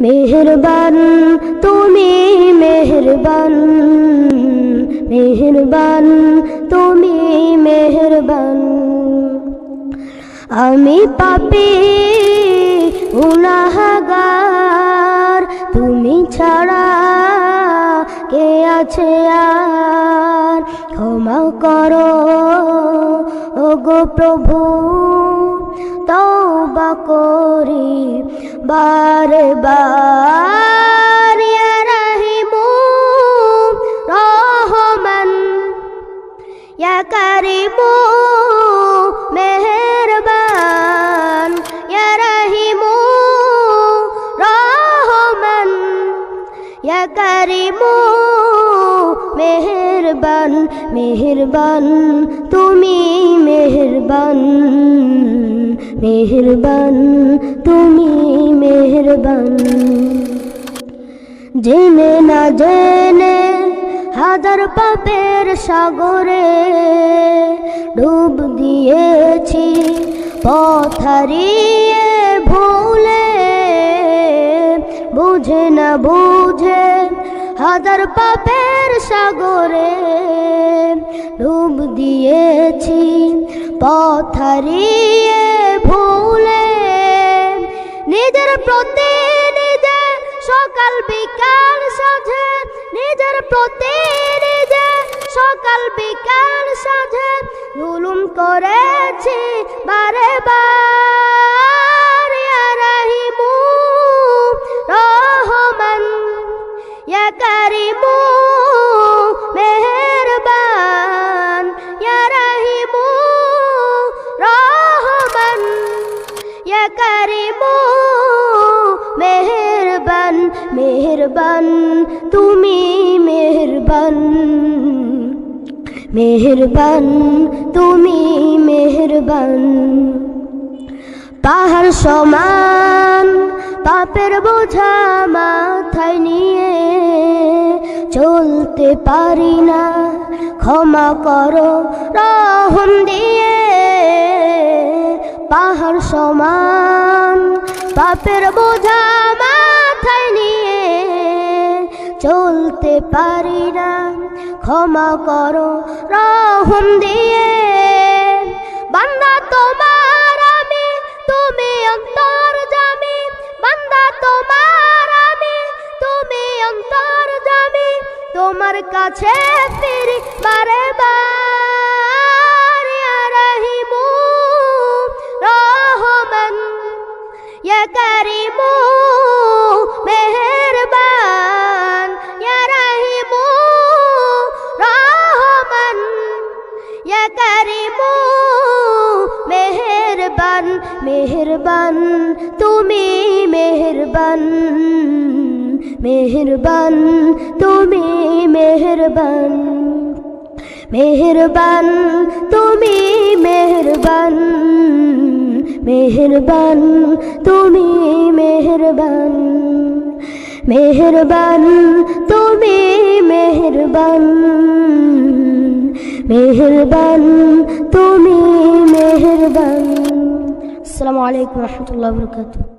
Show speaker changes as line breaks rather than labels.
মেহেরবান তুমি মেহেরবান, মেহেরবান তুমি মেহেরবান। আমি পাপী গুনাহগার, তুমি ছাড়া কে আছে আর? ক্ষমা করো ওগো প্রভু, তওবা করি বারে বার। ইয়া রহিমু রহমান, ইয়া কারিমু মেহেরবান, ইয়া রহিমু রহমান, ইয়া কারিমু মেহেরবান। মেহেরবান তুমি মেহেরবান, মেহেরবান তুমি মেহেরবান। জেনে না জেনে হাজার পাপের সাগরে ডুব দিয়েছি, পথ হারিয়ে ভুলে। বুঝে না বুঝে হাজার পাপের সাগরে ডুব দিয়েছি, পথ হারিয়ে ভুলে। নিজের প্রতি নিজে সকাল বিকাল সাঁঝে, নিজের প্রতি নিজে সকাল বিকাল সাঁঝে জুলুম করেছি বারে বার। ইয়া রহিমু রহমান, ইয়া কারিমু মেহেরবান, ইয়া রহিমু রহমান, ইয়া কারিমু মেহেরবান। মেহেরবান তুমি মেহেরবান, মেহেরবান তুমি মেহেরবান। পাহাড় সমান পাপের বোঝা মাথায় নিয়ে চলতে পারি না, ক্ষমা করো রহম দিয়ে। পাহাড় সমান পাপের বোঝা মাথায় নিয়ে চলতে পারি না, ক্ষমা করো রহম দিয়ে। বান্দা তোমার আমি, তুমি অন্তর্যামী, বান্দা তোমার আমি, তুমি অন্তর্যামী। তোমার কাছে ফিরি বারে বার। ইয়া রহিমু রহমান, ইয়া কারিমু মেহেরবান, ইয়া রহিমু রহমান, ইয়া কারিমু মেহেরবান। মেহেরবান তুমি মেহেরবান, মেহেরবান তুমি মেহেরবান। মেহেরবান তুমি মেহেরবান, মেহেরবান তুমি মেহেরবান। মেহেরবান তুমি মেহেরবান, মেহেরবান তুমি মেহেরবান। আসসালামু আলাইকুম ওয়া রাহমাতুল্লাহি ওয়া বারাকাতুহু।